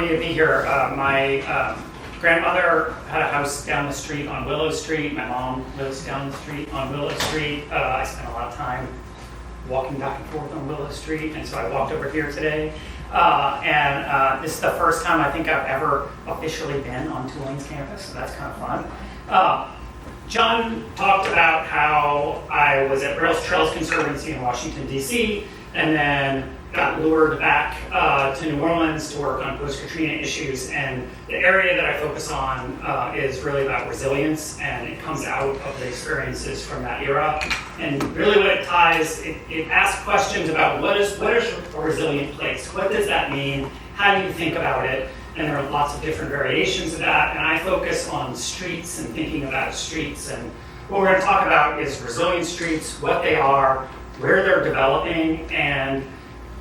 me to be here. My grandmother had a house down the street on Willow Street. My mom lives down the street on Willow Street. I spent a lot of time walking back and forth on Willow Street, and so I walked over here today. This is the first time I think I've ever officially been on Tulane's campus, so that's kind of fun. John talked about how I was at Rails Trails Conservancy in Washington, D.C., and then got lured back to New Orleans to work on post-Katrina issues. And the area that I focus on is really about resilience, and it comes out of the experiences from that era. And really what it ties, it asks questions about what is a resilient place? What does that mean? How do you think about it? And there are lots of different variations of that. And I focus on streets and thinking about streets. And what we're going to talk about is resilient streets, what they are, where they're developing. And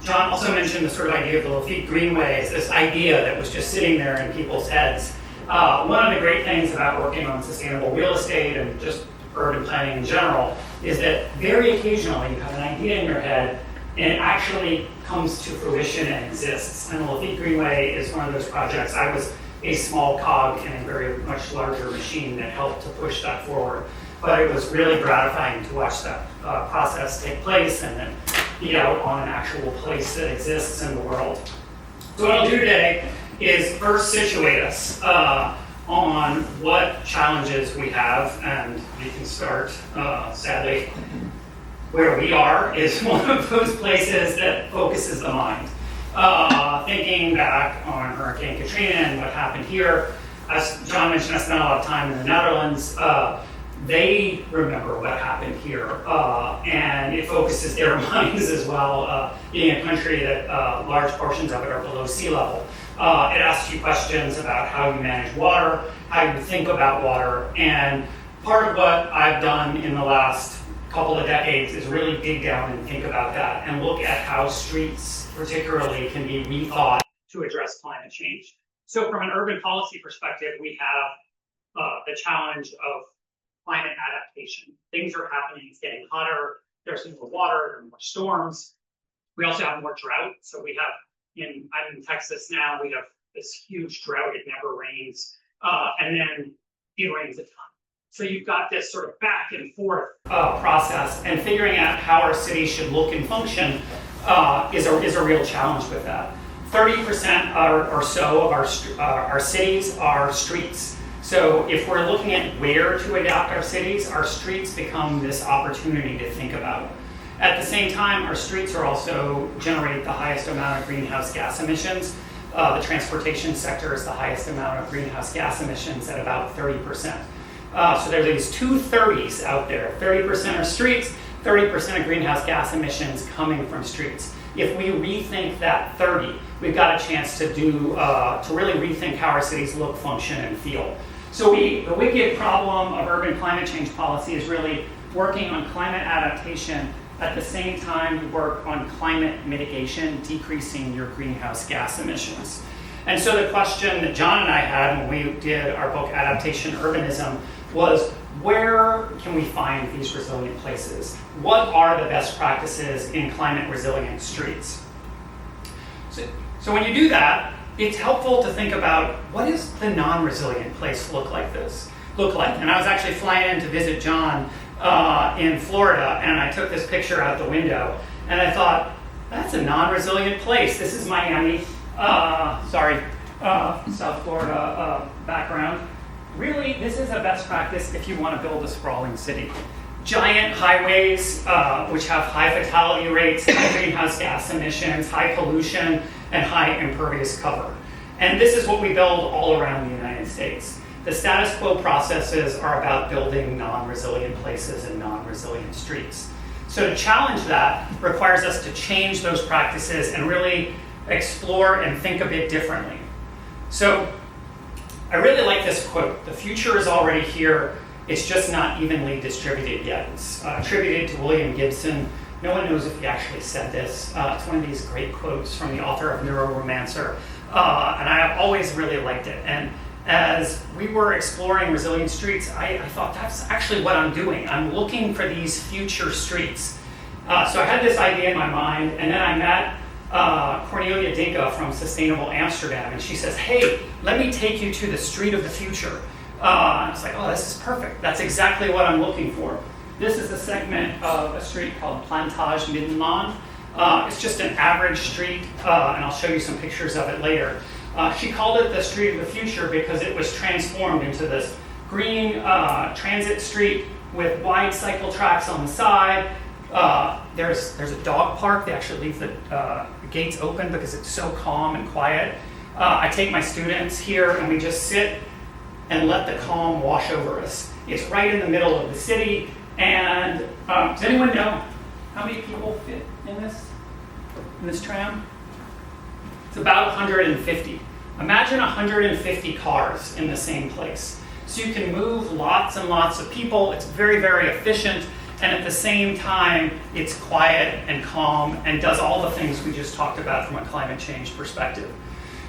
John also mentioned the sort of idea of the Lafitte Greenways, this idea that was just sitting there in people's heads. One of the great things about working on sustainable real estate and just urban planning in general is that very occasionally you have an idea in your head and it actually comes to fruition and exists. And the Lafitte Greenway is one of those projects. I was a small cog in a very much larger machine that helped to push that forward. But it was really gratifying to watch that process take place and then be out on an actual place that exists in the world. So what I'll do today is first situate us on what challenges we have, and we can start, sadly, where we are is one of those places that focuses the mind. Thinking back on Hurricane Katrina and what happened here, as John mentioned, I spent a lot of time in the Netherlands. They remember what happened here, and it focuses their minds as well, being a country that large portions of it are below sea level. It asks you questions about how you manage water, how you think about water, and part of what I've done in the last couple of decades is really dig down and think about that and look at how streets particularly can be rethought to address climate change. So from an urban policy perspective, we have the challenge of climate adaptation. Things are happening, it's getting hotter, there's more water, there are more storms. We also have more drought. So we have, I'm in Texas now, we have this huge drought, it never rains, and then it rains a ton. So you've got this sort of back and forth process, and figuring out how our city should look and function is a real challenge with that. 30% or so of our cities are streets. So if we're looking at where to adapt our cities, our streets become this opportunity to think about. At the same time, our streets are also generate the highest amount of greenhouse gas emissions. The transportation sector is the highest amount of greenhouse gas emissions at about 30%. So there are these two 30s out there. 30% are streets, 30% of greenhouse gas emissions coming from streets. If we rethink that 30, we've got a chance to really rethink how our cities look, function, and feel. So the wicked problem of urban climate change policy is really working on climate adaptation at the same time you work on climate mitigation, decreasing your greenhouse gas emissions. And so the question that John and I had when we did our book Adaptation, Urbanism was, where can we find these resilient places? What are the best practices in climate resilient streets? So when you do that, it's helpful to think about what does the non-resilient place look like. And I was actually flying in to visit John in Florida, and I took this picture out the window, and I thought, that's a non-resilient place. This is Miami, South Florida background. Really, this is a best practice if you want to build a sprawling city. Giant highways, which have high fatality rates, high greenhouse gas emissions, high pollution, and high impervious cover. And this is what we build all around the United States. The status quo processes are about building non-resilient places and non-resilient streets. So to challenge that requires us to change those practices and really explore and think a bit differently. So I really like this quote: the future is already here, it's just not evenly distributed yet. It's attributed to William Gibson. No one knows if he actually said this. It's one of these great quotes from the author of Neuromancer, and I have always really liked it. And as we were exploring resilient streets, I thought that's actually what I'm doing. I'm looking for these future streets. So I had this idea in my mind, and then I met Cornelia Dinka from Sustainable Amsterdam, and she says, hey, let me take you to the street of the future. I was like, oh, this is perfect. That's exactly what I'm looking for. This is a segment of a street called Plantage Middenland. It's just an average street, and I'll show you some pictures of it later. She called it the street of the future because it was transformed into this green transit street with wide cycle tracks on the side. There's a dog park. They actually leave the gates open because it's so calm and quiet. I take my students here and we just sit and let the calm wash over us. It's right in the middle of the city. And does anyone know how many people fit in this tram? It's about 150. Imagine 150 cars in the same place. So you can move lots and lots of people. It's very, very efficient. And at the same time, it's quiet and calm and does all the things we just talked about from a climate change perspective.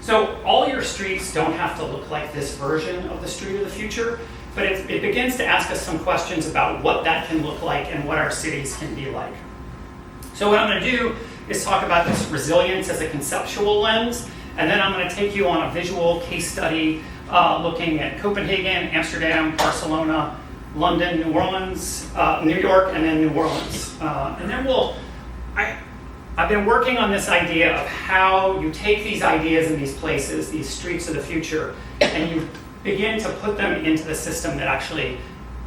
So all your streets don't have to look like this version of the street of the future, but it begins to ask us some questions about what that can look like and what our cities can be like. So what I'm going to do is talk about this resilience as a conceptual lens, and then I'm going to take you on a visual case study looking at Copenhagen, Amsterdam, Barcelona, London, New Orleans, New York, and then New Orleans. And then I've been working on this idea of how you take these ideas in these places, these streets of the future, and you begin to put them into the system that actually,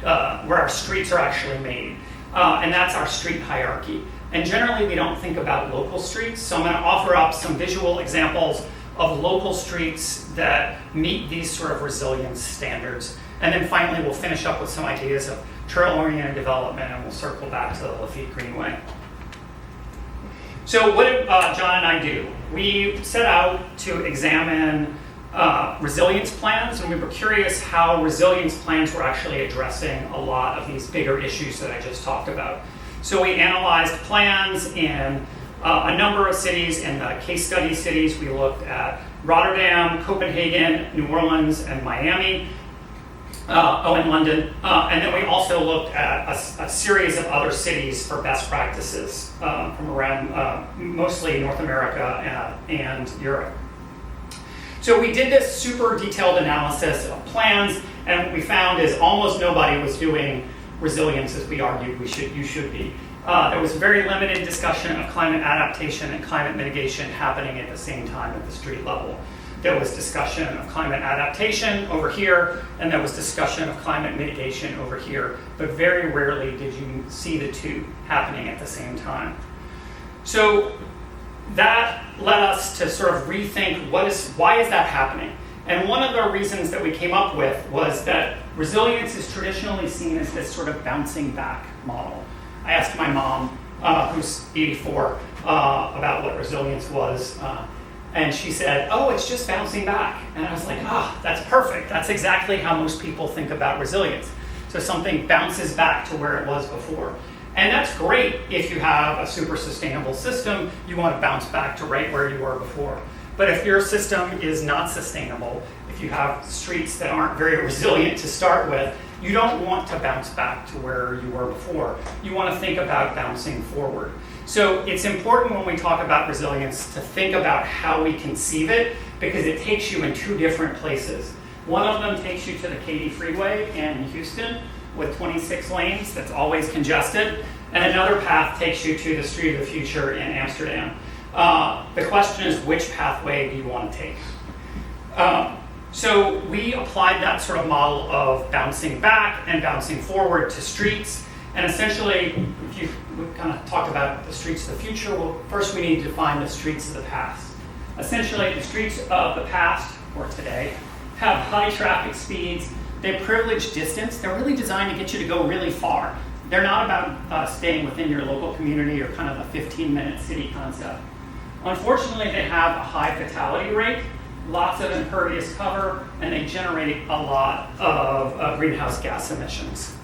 where our streets are actually made. And that's our street hierarchy. And generally, we don't think about local streets, so I'm going to offer up some visual examples of local streets that meet these sort of resilience standards. And then finally, we'll finish up with some ideas of trail-oriented development, and we'll circle back to the Lafitte Greenway. So what did John and I do? We set out to examine resilience plans, and we were curious how resilience plans were actually addressing a lot of these bigger issues that I just talked about. So we analyzed plans in a number of cities. In the case study cities, we looked at Rotterdam, Copenhagen, New Orleans, and Miami. And London. And then we also looked at a series of other cities for best practices from around mostly North America and Europe. So we did this super detailed analysis of plans, and what we found is almost nobody was doing resilience as we argued you should be. There was very limited discussion of climate adaptation and climate mitigation happening at the same time at the street level. There was discussion of climate adaptation over here, and there was discussion of climate mitigation over here, but very rarely did you see the two happening at the same time. So that led us to sort of rethink why is that happening? And one of the reasons that we came up with was that resilience is traditionally seen as this sort of bouncing back model. I asked my mom, who's 84, about what resilience was. And she said, oh, it's just bouncing back. And I was like, that's perfect. That's exactly how most people think about resilience. So something bounces back to where it was before. And that's great if you have a super sustainable system. You want to bounce back to right where you were before. But if your system is not sustainable, if you have streets that aren't very resilient to start with, you don't want to bounce back to where you were before. You want to think about bouncing forward. So it's important when we talk about resilience to think about how we conceive it, because it takes you in two different places. One of them takes you to the Katy Freeway in Houston with 26 lanes that's always congested, and another path takes you to the Street of the Future in Amsterdam. The question is, which pathway do you want to take? So we applied that sort of model of bouncing back and bouncing forward to streets. And essentially, we've kind of talked about the streets of the future. Well, first we need to define the streets of the past. Essentially, the streets of the past, or today, have high traffic speeds. They privilege distance. They're really designed to get you to go really far. They're not about staying within your local community or kind of a 15-minute city concept. Unfortunately, they have a high fatality rate, lots of impervious cover, and they generate a lot of greenhouse gas emissions.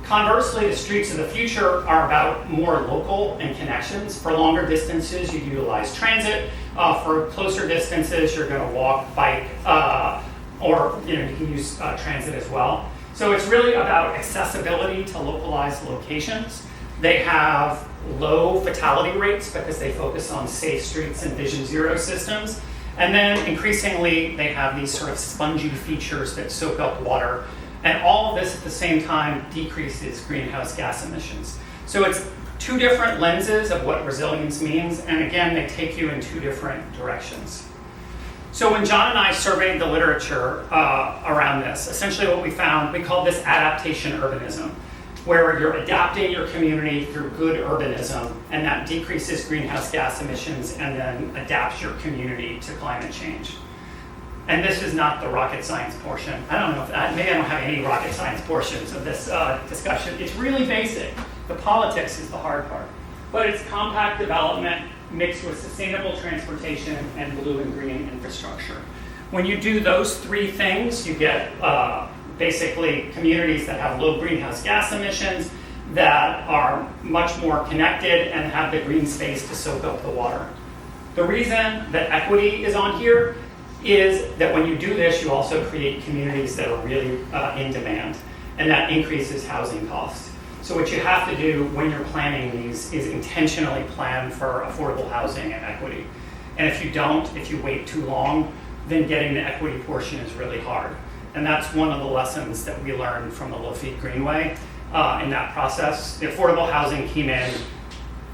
Conversely, the streets of the future are about more local and connections. For longer distances, you utilize transit. For closer distances, you're going to walk, bike, or you can use transit as well. So it's really about accessibility to localized locations. They have low fatality rates because they focus on safe streets and Vision Zero systems. And then increasingly, they have these sort of spongy features that soak up water. And all of this at the same time decreases greenhouse gas emissions. So it's two different lenses of what resilience means. And again, they take you in two different directions. So when John and I surveyed the literature around this, essentially what we found, we called this adaptation urbanism, where you're adapting your community through good urbanism, and that decreases greenhouse gas emissions and then adapts your community to climate change. And this is not the rocket science portion. I don't know if maybe I don't have any rocket science portions of this discussion. It's really basic. The politics is the hard part. But it's compact development mixed with sustainable transportation and blue and green infrastructure. When you do those three things, you get basically communities that have low greenhouse gas emissions, that are much more connected and have the green space to soak up the water. The reason that equity is on here is that when you do this, you also create communities that are really in demand, and that increases housing costs. So what you have to do when you're planning these is intentionally plan for affordable housing and equity. And if you don't, if you wait too long, then getting the equity portion is really hard. And that's one of the lessons that we learned from the Lafitte Greenway in that process. The affordable housing came in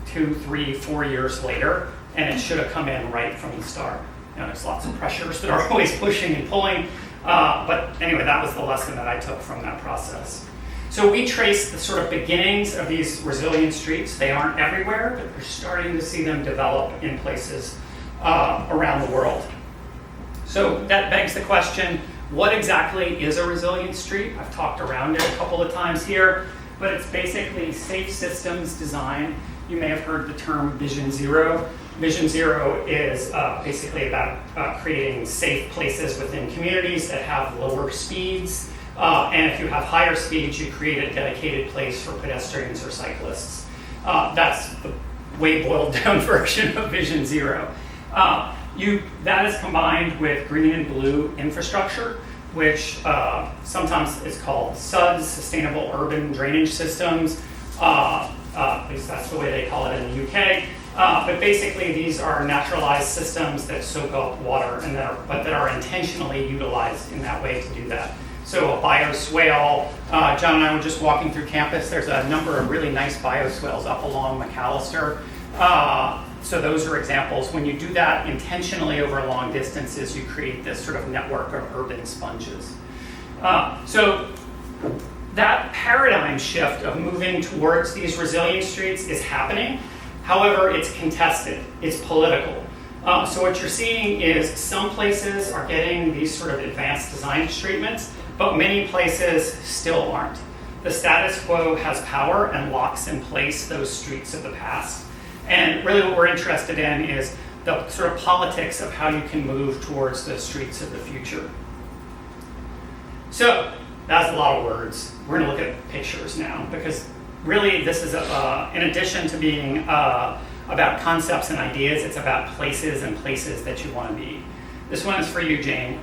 2, 3, 4 years later, and it should have come in right from the start. You know, there's lots of pressures that are always pushing and pulling, but anyway, that was the lesson that I took from that process. So we traced the sort of beginnings of these resilient streets. They aren't everywhere, but we're starting to see them develop in places around the world. So that begs the question, what exactly is a resilient street? I've talked around it a couple of times here, but it's basically safe systems design. You may have heard the term Vision Zero. Vision Zero is basically about creating safe places within communities that have lower speeds. And if you have higher speeds, you create a dedicated place for pedestrians or cyclists. That's the way boiled down version of Vision Zero. That is combined with green and blue infrastructure, which sometimes is called SUDS, Sustainable Urban Drainage Systems. At least that's the way they call it in the UK. But basically, these are naturalized systems that soak up water, and that are intentionally utilized in that way to do that. So a bioswale, John and I were just walking through campus. There's a number of really nice bioswales up along McAllister. So those are examples. When you do that intentionally over long distances, you create this sort of network of urban sponges. So that paradigm shift of moving towards these resilient streets is happening. However, it's contested, it's political. So what you're seeing is some places are getting these sort of advanced design treatments, but many places still aren't. The status quo has power and locks in place those streets of the past. And really what we're interested in is the sort of politics of how you can move towards the streets of the future. So that's a lot of words. We're gonna look at pictures now, because really this is, in addition to being about concepts and ideas, it's about places and places that you wanna be. This one is for you, Jane.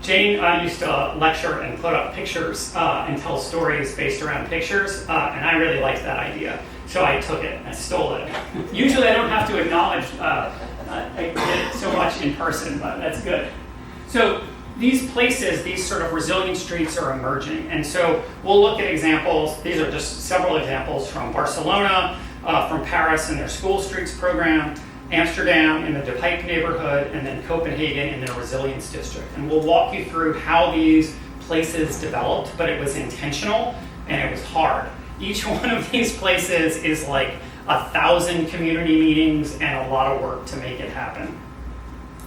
Jane used to lecture and put up pictures and tell stories based around pictures, and I really liked that idea. So I took it, I stole it. Usually I don't have to acknowledge I did it so much in person, but that's good. So these places, these sort of resilient streets are emerging. And so we'll look at examples. These are just several examples from Barcelona, from Paris in their School Streets program, Amsterdam in the De Pijp neighborhood, and then Copenhagen in their Resilience District. And we'll walk you through how these places developed, but it was intentional and it was hard. Each one of these places is like 1,000 community meetings and a lot of work to make it happen.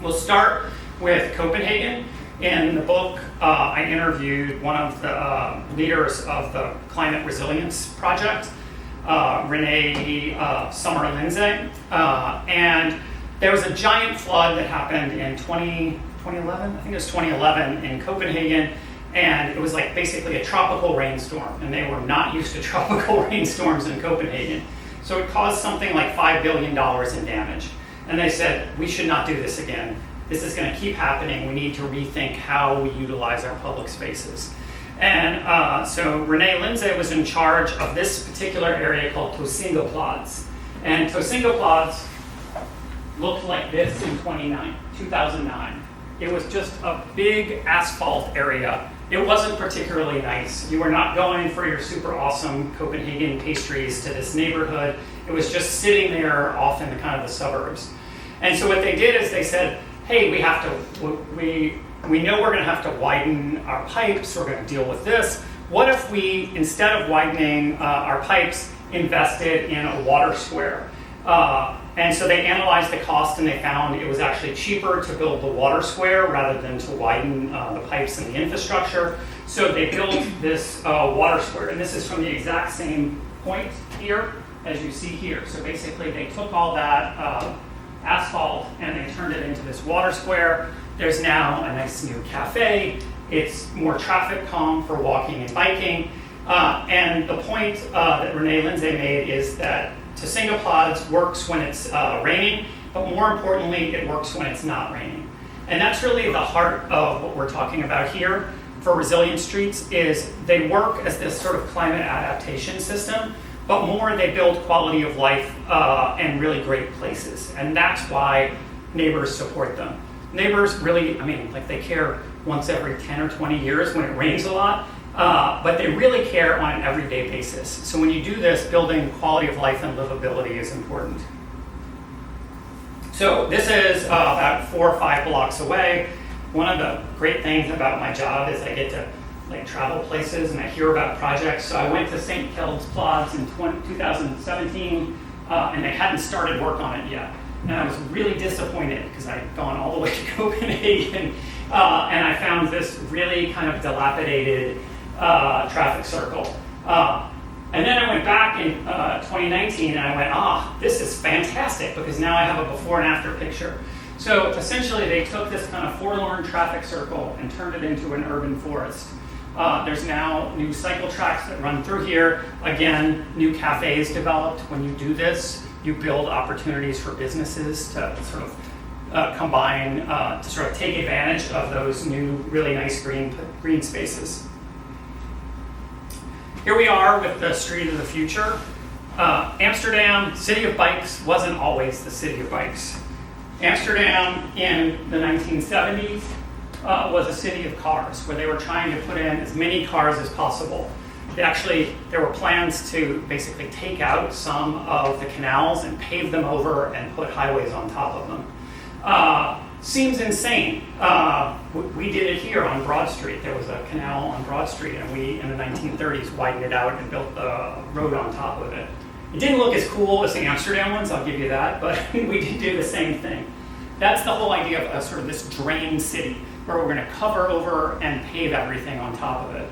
We'll start with Copenhagen. In the book, I interviewed one of the leaders of the Climate Resilience Project, Renee Sommer-Lindsay, and there was a giant flood that happened in 2011, I think it was 2011 in Copenhagen, and it was like basically a tropical rainstorm, and they were not used to tropical rainstorms in Copenhagen. So it caused something like $5 billion in damage. And they said, we should not do this again. This is going to keep happening. We need to rethink how we utilize our public spaces. And so Renee Lindsay was in charge of this particular area called Tosingoplatz. And Tosingoplatz looked like this in 2009. It was just a big asphalt area. It wasn't particularly nice. You were not going for your super awesome Copenhagen pastries to this neighborhood. It was just sitting there off in the kind of the suburbs. And so what they did is they said, hey, we know we're going to have to widen our pipes. We're going to deal with this. What if we, instead of widening our pipes, invested in a water square? And so they analyzed the cost and they found it was actually cheaper to build the water square rather than to widen the pipes and the infrastructure. So they built this water square. And this is from the exact same point here as you see here. So basically they took all that asphalt and they turned it into this water square. There's now a nice new cafe. It's more traffic calm for walking and biking. And the point that Renee Lindsay made is that Tosingoplatz works when it's raining, but more importantly, it works when it's not raining. And that's really the heart of what we're talking about here for resilient streets is they work as this sort of climate adaptation system, but more they build quality of life and really great places. And that's why neighbors support them. Neighbors really, they care once every 10 or 20 years when it rains a lot, but they really care on an everyday basis. So when you do this, building quality of life and livability is important. So this is about 4 or 5 blocks away. One of the great things about my job is I get to travel places and I hear about projects. So I went to St. Keldsplatz in 2017 and they hadn't started work on it yet. And I was really disappointed because I'd gone all the way to Copenhagen and I found this really kind of dilapidated traffic circle. And then I went back in 2019 and I went, this is fantastic because now I have a before and after picture. So essentially they took this kind of forlorn traffic circle and turned it into an urban forest. There's now new cycle tracks that run through here. Again, new cafes developed. When you do this, you build opportunities for businesses to sort of combine, to sort of take advantage of those new, really nice green spaces. Here we are with the street of the future. Amsterdam, city of bikes, wasn't always the city of bikes. Amsterdam in the 1970s was a city of cars where they were trying to put in as many cars as possible. There were plans to basically take out some of the canals and pave them over and put highways on top of them. Seems insane. We did it here on Broad Street. There was a canal on Broad Street and we, in the 1930s, widened it out and built a road on top of it. It didn't look as cool as the Amsterdam ones, I'll give you that, but we did do the same thing. That's the whole idea of sort of this drain city where we're going to cover over and pave everything on top of it.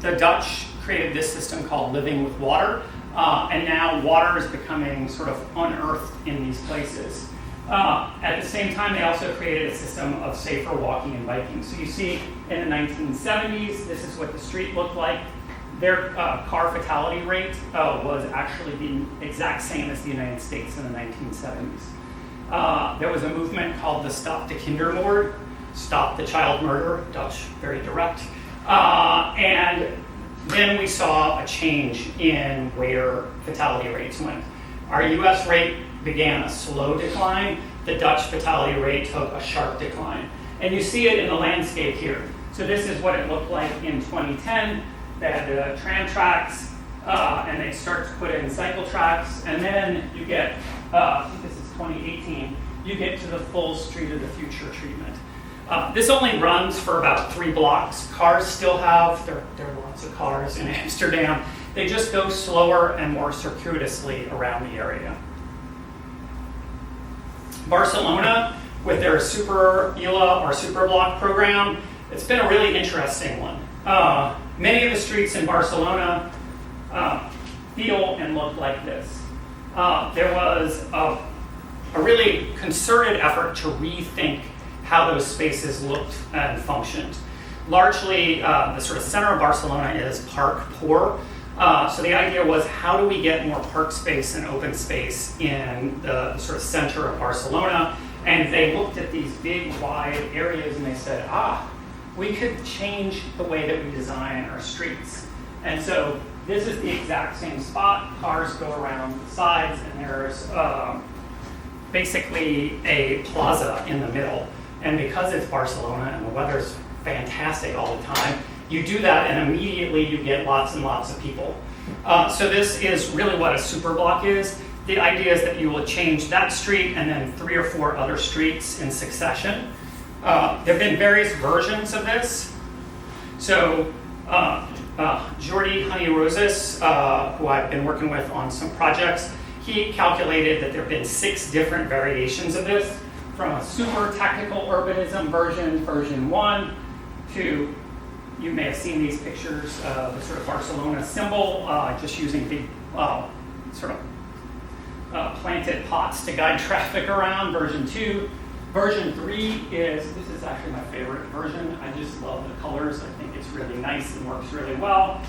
The Dutch created this system called living with water, and now water is becoming sort of unearthed in these places. At the same time, they also created a system of safer walking and biking. So you see in the 1970s, this is what the street looked like. Their car fatality rate was actually the exact same as the United States in the 1970s. There was a movement called the Stop the Kindermoord, Stop the Child Murder, Dutch, very direct. And then we saw a change in where fatality rates went. Our US rate began a slow decline. The Dutch fatality rate took a sharp decline. And you see it in the landscape here. So this is what it looked like in 2010. They had the tram tracks, and they start to put in cycle tracks, and then you get, I think this is 2018, you get to the full Street of the Future treatment. This only runs for about 3 blocks. Cars still have, there are lots of cars in Amsterdam. They just go slower and more circuitously around the area. Barcelona, with their Super ILA or Super Block program, it's been a really interesting one. Many of the streets in Barcelona feel and look like this. There was a really concerted effort to rethink how those spaces looked and functioned. Largely, the sort of center of Barcelona is park poor. So the idea was, how do we get more park space and open space in the sort of center of Barcelona? And they looked at these big, wide areas and they said, we could change the way that we design our streets. And so this is the exact same spot. Cars go around the sides, and there's basically a plaza in the middle. And because it's Barcelona and the weather's fantastic all the time, you do that and immediately you get lots and lots of people. So this is really what a superblock is. The idea is that you will change that street and then 3 or 4 other streets in succession. There have been various versions of this. So Jordi Honey-Roses, who I've been working with on some projects, he calculated that there have been 6 different variations of this, from a super technical urbanism version 1 to, you may have seen these pictures, the sort of Barcelona symbol, just using big sort of planted pots to guide traffic around, version 2. Version 3 is, this is actually my favorite version. I just love the colors. I think it's really nice and works really well.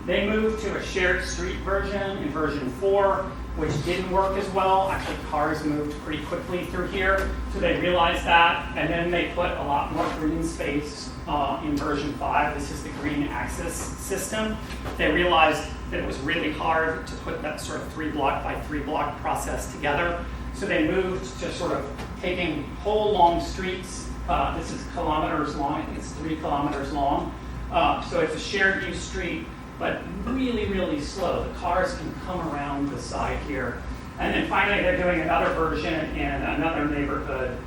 They moved to a shared street version in version 4, which didn't work as well. Actually, cars moved pretty quickly through here, so they realized that, and then they put a lot more green space in version 5. This is the green axis system. They realized that it was really hard to put that sort of 3 block by 3 block process together. So they moved to sort of taking whole long streets. This is kilometers long. I think it's 3 kilometers long. So it's a shared use street, but really, really slow. The cars can come around the side here. And then finally, they're doing another version in another neighborhood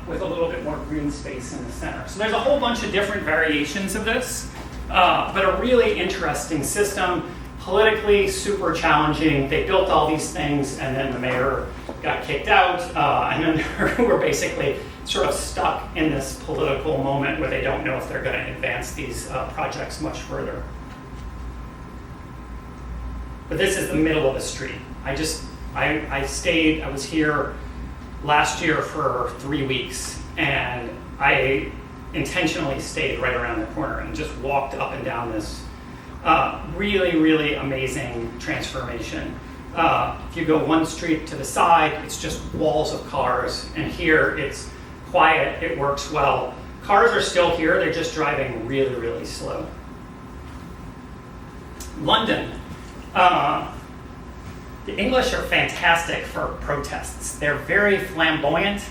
with a little bit more green space in the center. So there's a whole bunch of different variations of this, but a really interesting system. Politically super challenging. They built all these things, and then the mayor got kicked out, and then we're basically sort of stuck in this political moment where they don't know if they're going to advance these projects much further. But this is the middle of the street. I was here last year for 3 weeks, and I intentionally stayed right around the corner and just walked up and down this really, really amazing transformation. If you go one street to the side, it's just walls of cars, and here it's quiet, it works well. Cars are still here, they're just driving really, really slow. London. The English are fantastic for protests. They're very flamboyant.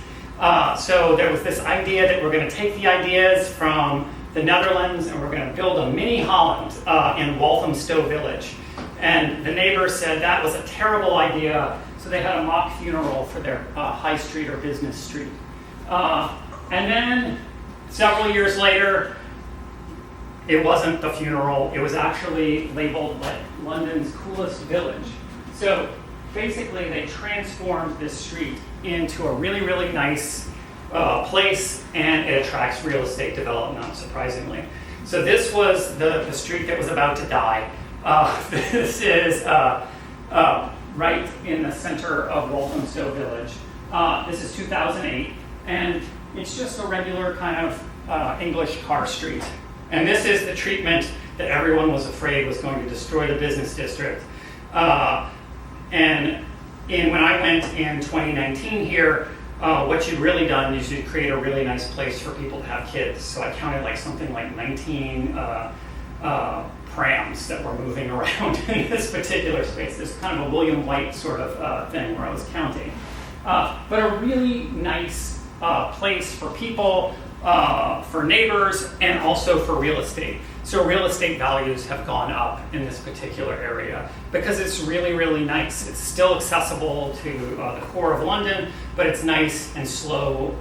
So there was this idea that we're going to take the ideas from the Netherlands and we're going to build a mini Holland in Walthamstow Village. And the neighbors said that was a terrible idea, so they had a mock funeral for their high street or business street. And then several years later, it wasn't the funeral, it was actually labeled like London's coolest village. So basically they transformed this street into a really, really nice place, and it attracts real estate development, not surprisingly. So this was the street that was about to die. This is right in the center of Walthamstow Village. This is 2008, and it's just a regular kind of English car street. And this is the treatment that everyone was afraid was going to destroy the business district. And when I went in 2019 here, what you'd really done is you'd create a really nice place for people to have kids. So I counted like something like 19 prams that were moving around in this particular space. This kind of a William White sort of thing where I was counting. But a really nice place for people, for neighbors, and also for real estate. So real estate values have gone up in this particular area because it's really, really nice. It's still accessible to the core of London, but it's nice and slow,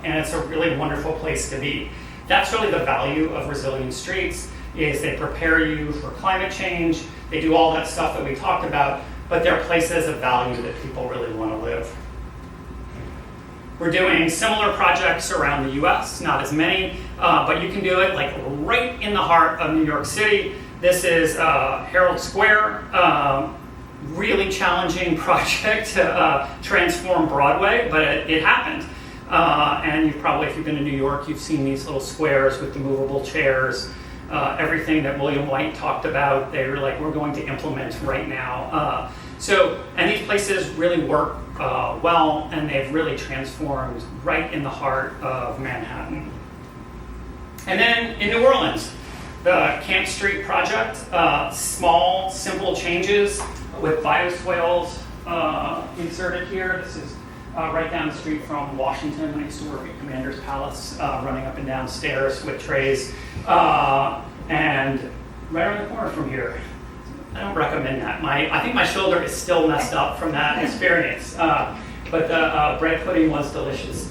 and it's a really wonderful place to be. That's really the value of resilient streets, is they prepare you for climate change. They do all that stuff that we talked about, but they're places of value that people really want to live. We're doing similar projects around the US, not as many, but you can do it like right in the heart of New York City. This is Herald Square, really challenging project to transform Broadway, but it happened. And you've probably, if you've been to New York, you've seen these little squares with the movable chairs, everything that William White talked about, they were like, we're going to implement right now. And these places really work well, and they've really transformed right in the heart of Manhattan. And then in New Orleans, the Camp Street project, small, simple changes with bioswales inserted here. This is right down the street from Washington. I used to work at Commander's Palace, running up and down stairs with trays. And right around the corner from here. I don't recommend that. I think my shoulder is still messed up from that experience. But the bread pudding was delicious.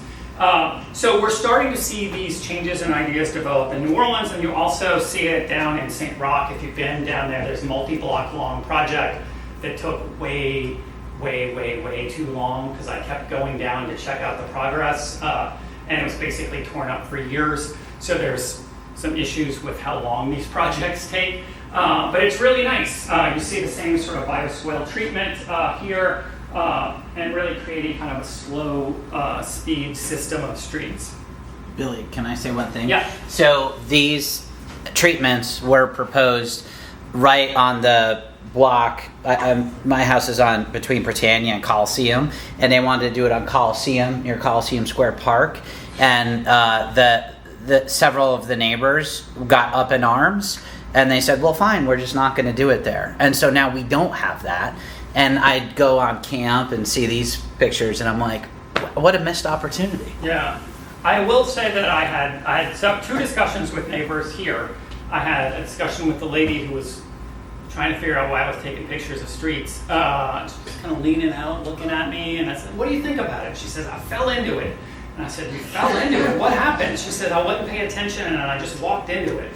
So we're starting to see these changes and ideas develop in New Orleans, and you also see it down in St. Roch. If you've been down there, there's a multi-block long project that took way too long because I kept going down to check out the progress, and it was basically torn up for years. So there's some issues with how long these projects take, but it's really nice. You see the same sort of bioswale treatment here, and really creating kind of a slow speed system of streets. Billy, can I say one thing? Yeah. So these treatments were proposed right on the block. My house is on between Britannia and Coliseum, and they wanted to do it on Coliseum, near Coliseum Square Park, and the several of the neighbors got up in arms, and they said, well, fine, we're just not going to do it there. And so now we don't have that. And I'd go on camp and see these pictures, and I'm like, what a missed opportunity. Yeah. I will say that I had two discussions with neighbors here. I had a discussion with the lady who was trying to figure out why I was taking pictures of streets. She was just kind of leaning out, looking at me, and I said, what do you think about it? She says, I fell into it. And I said, you fell into it? What happened? She said, I wasn't paying attention, and I just walked into it.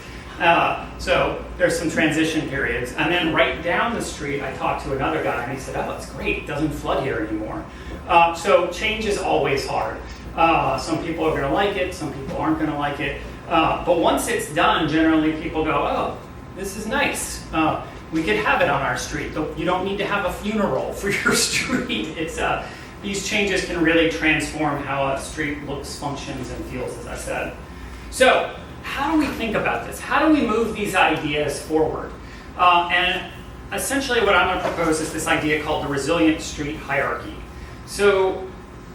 So there's some transition periods. And then right down the street, I talked to another guy, and he said, oh, it's great. It doesn't flood here anymore. So change is always hard. Some people are going to like it. Some people aren't going to like it. But once it's done, generally people go, oh, this is nice. We could have it on our street. You don't need to have a funeral for your street. These changes can really transform how a street looks, functions, and feels, as I said. So how do we think about this? How do we move these ideas forward? And essentially what I'm going to propose is this idea called the resilient street hierarchy. So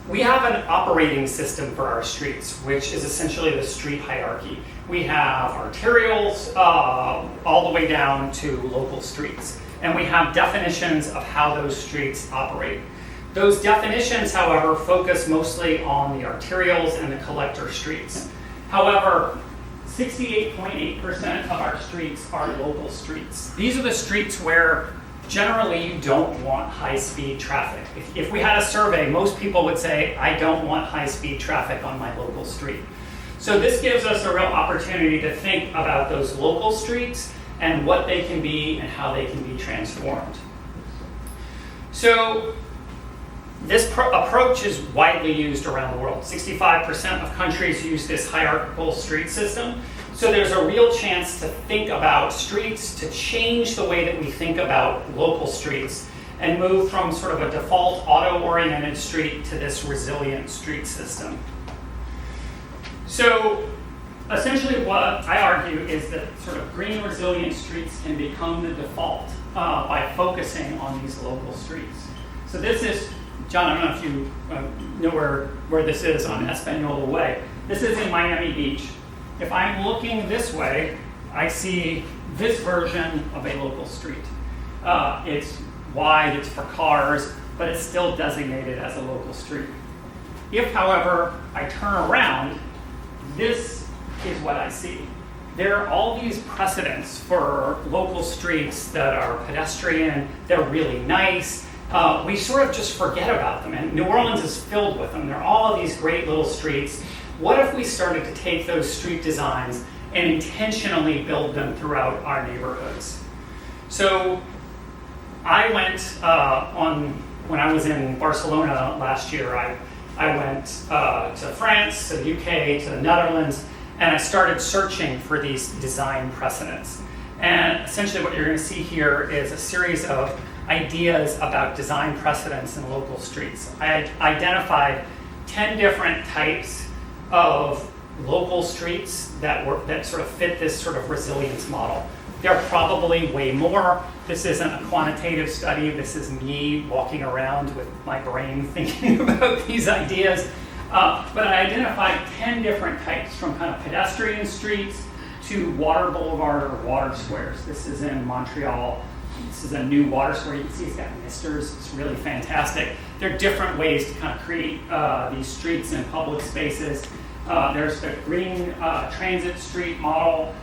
we have an operating system for our streets, which is essentially the street hierarchy. We have arterials all the way down to local streets. And we have definitions of how those streets operate. Those definitions, however, focus mostly on the arterials and the collector streets. However, 68.8% of our streets are local streets. These are the streets where generally you don't want high-speed traffic. If we had a survey, most people would say, I don't want high-speed traffic on my local street. So this gives us a real opportunity to think about those local streets and what they can be and how they can be transformed. So this approach is widely used around the world. 65% of countries use this hierarchical street system. So there's a real chance to think about streets, to change the way that we think about local streets, and move from sort of a default auto-oriented street to this resilient street system. So essentially what I argue is that sort of green resilient streets can become the default by focusing on these local streets. So this is, John, I don't know if you know where this is on Espanola Way. This is in Miami Beach. If I'm looking this way, I see this version of a local street. It's wide, it's for cars, but it's still designated as a local street. If, however, I turn around, this is what I see. There are all these precedents for local streets that are pedestrian, they're really nice. We sort of just forget about them, and New Orleans is filled with them. There are all of these great little streets. What if we started to take those street designs and intentionally build them throughout our neighborhoods? So I went when I was in Barcelona last year, I went to France, to the UK, to the Netherlands, and I started searching for these design precedents. And essentially what you're going to see here is a series of ideas about design precedents in local streets. I identified 10 different types of local streets that sort of fit this sort of resilience model. There are probably way more. This isn't a quantitative study. This is me walking around with my brain thinking about these ideas. But I identified 10 different types, from kind of pedestrian streets to water boulevard or water squares. This is in Montreal. This is a new water square. You can see it's got misters. It's really fantastic. There are different ways to kind of create these streets and public spaces. There's the green transit street model.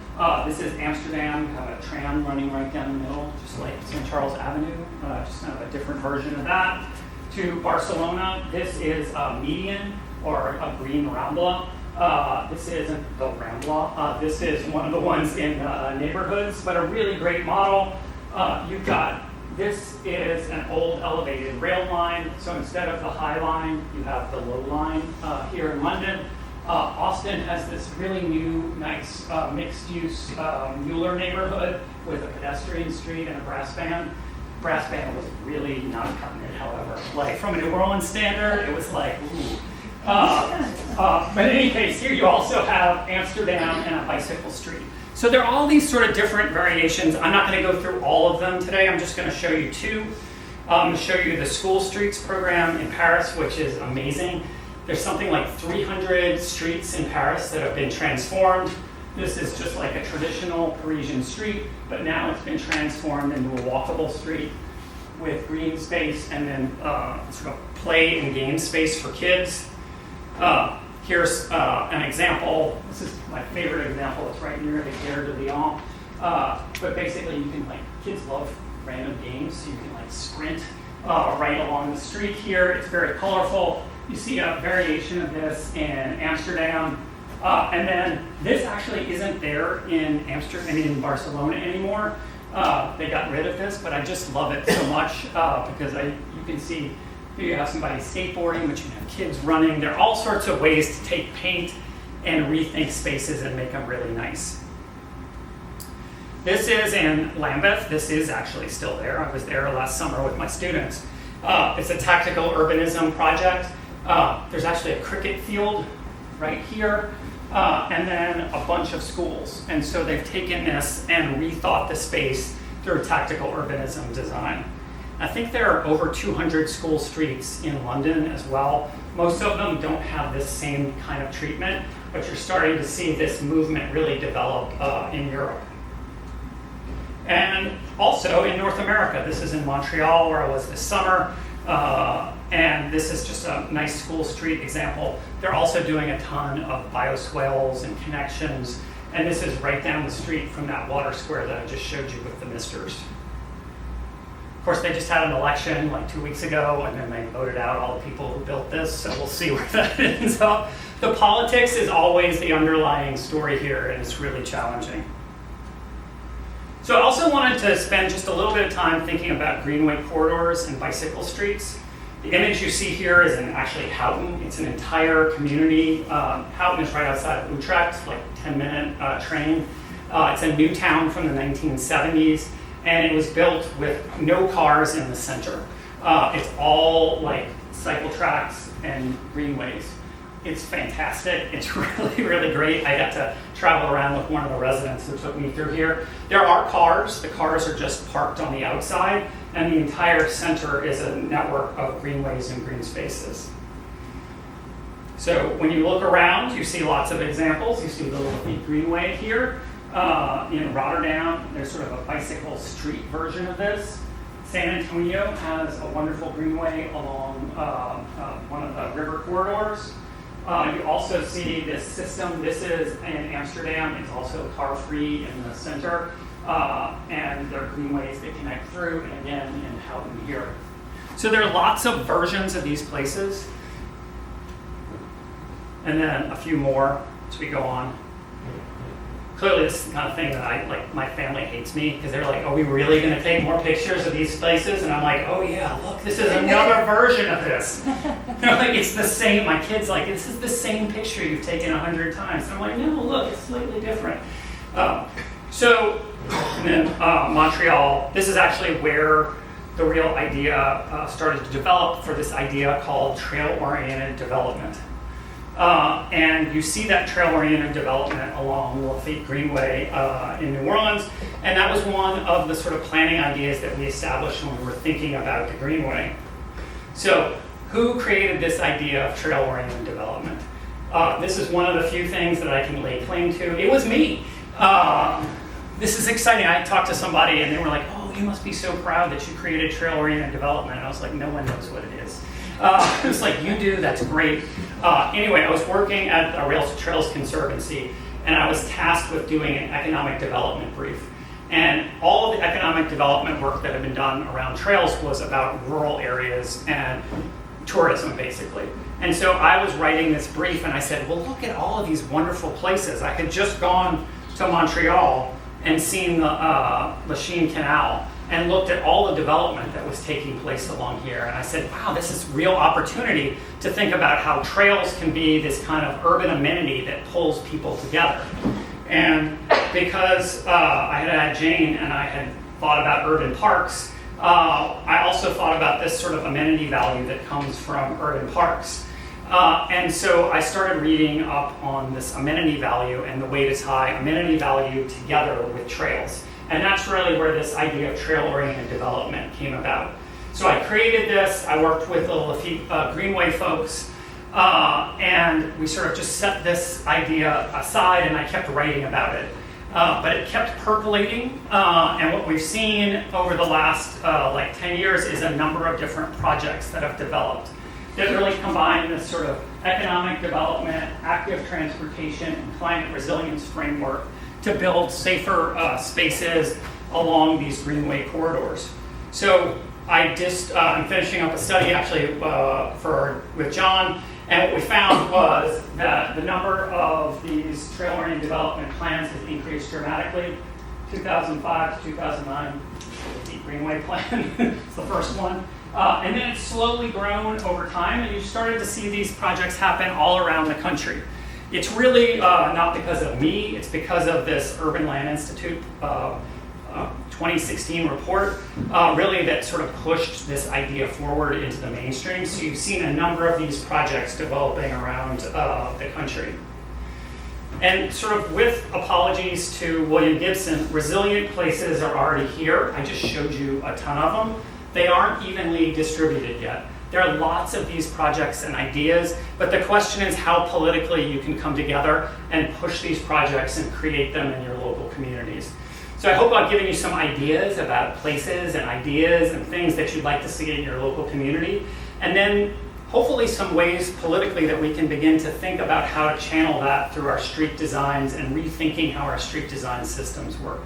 This is Amsterdam. You have a tram running right down the middle, just like St. Charles Avenue, just kind of a different version of that. To Barcelona, this is a median, or a green Rambla. This isn't the Rambla. This is one of the ones in neighborhoods, but a really great model. You've got, this is an old elevated rail line, so instead of the high line, you have the low line here in London. Austin has this really new, nice mixed-use Mueller neighborhood with a pedestrian street and a brass band. Brass band was really not cutting it, however. Like, from a New Orleans standard, it was like, ooh. But in any case, here you also have Amsterdam and a bicycle street. So there are all these sort of different variations. I'm not going to go through all of them today. I'm just going to show you two. I'm going to show you the School Streets program in Paris, which is amazing. There's something like 300 streets in Paris that have been transformed. This is just like a traditional Parisian street, but now it's been transformed into a walkable street with green space and then sort of play and game space for kids. Here's an example. This is my favorite example. It's right near the Gare de Lyon. But basically, you can, like, kids love random games, so you can, like, sprint right along the street here. It's very colorful. You see a variation of this in Amsterdam. And then this actually isn't there in Barcelona anymore. They got rid of this, but I just love it so much because you can see here you have somebody skateboarding, but you can have kids running. There are all sorts of ways to take paint and rethink spaces and make them really nice. This is in Lambeth. This is actually still there. I was there last summer with my students. It's a tactical urbanism project. There's actually a cricket field right here, and then a bunch of schools. And so they've taken this and rethought the space through tactical urbanism design. I think there are over 200 school streets in London as well. Most of them don't have this same kind of treatment, but you're starting to see this movement really develop in Europe. And also in North America, this is in Montreal where I was this summer, and this is just a nice school street example. They're also doing a ton of bioswales and connections, and this is right down the street from that water square that I just showed you with the misters. Of course, they just had an election like 2 weeks ago, and then they voted out all the people who built this, so we'll see where that ends up. The politics is always the underlying story here, and it's really challenging. So I also wanted to spend just a little bit of time thinking about greenway corridors and bicycle streets. The image you see here is in actually Houghton. It's an entire community. Houghton is right outside of Utrecht, like a 10-minute train. It's a new town from the 1970s. And it was built with no cars in the center. It's all like cycle tracks and greenways. It's fantastic. It's really, really great. I got to travel around with one of the residents who took me through here. There are cars. The cars are just parked on the outside, and the entire center is a network of greenways and green spaces. So when you look around, you see lots of examples. You see the Little Greenway here. In Rotterdam, there's sort of a bicycle street version of this. San Antonio has a wonderful greenway along one of the river corridors. You also see this system. This is in Amsterdam. It's also car-free in the center. And there are greenways that connect through, and again, in Houghton here. So there are lots of versions of these places. And then a few more as we go on. Clearly, this is the kind of thing that my family hates me because they're like, are we really going to take more pictures of these places? And I'm like, oh yeah, look, this is another version of this. They're like, it's the same. My kid's like, this is the same picture you've taken 100 times. And I'm like, no, look, it's slightly different. And then Montreal, this is actually where the real idea started to develop for this idea called trail-oriented development. And you see that trail-oriented development along Lafitte Greenway in New Orleans, and that was one of the sort of planning ideas that we established when we were thinking about the Greenway. So who created this idea of trail-oriented development? This is one of the few things that I can lay claim to. It was me. This is exciting. I talked to somebody and they were like, oh, you must be so proud that you created trail-oriented development. And I was like, no one knows what it is. It was like, you do, that's great. Anyway, I was working at a Rails to Trails Conservancy, and I was tasked with doing an economic development brief. And all of the economic development work that had been done around trails was about rural areas and tourism, basically. And so I was writing this brief, and I said, well, look at all of these wonderful places. I had just gone to Montreal and seen the Lachine Canal and looked at all the development that was taking place along here. And I said, wow, this is real opportunity to think about how trails can be this kind of urban amenity that pulls people together. And because I had Jane and I had thought about urban parks, I also thought about this sort of amenity value that comes from urban parks. And so I started reading up on this amenity value and the way to tie amenity value together with trails. And that's really where this idea of trail-oriented development came about. So I created this, I worked with the Lafitte Greenway folks, and we sort of just set this idea aside and I kept writing about it. But it kept percolating, and what we've seen over the last 10 years is a number of different projects that have developed that really combine this sort of economic development, active transportation, and climate resilience framework to build safer spaces along these greenway corridors. So I'm finishing up a study actually with John, and what we found was that the number of these trail-oriented development plans has increased dramatically. 2005 to 2009, the Greenway Plan, it's the first one. And then it's slowly grown over time, and you started to see these projects happen all around the country. It's really not because of me, it's because of this Urban Land Institute 2016 report, really that sort of pushed this idea forward into the mainstream. So you've seen a number of these projects developing around the country. And sort of with apologies to William Gibson, resilient places are already here. I just showed you a ton of them. They aren't evenly distributed yet. There are lots of these projects and ideas, but the question is how politically you can come together and push these projects and create them in your local communities. So I hope I've given you some ideas about places and ideas and things that you'd like to see in your local community, and then hopefully some ways politically that we can begin to think about how to channel that through our street designs and rethinking how our street design systems work.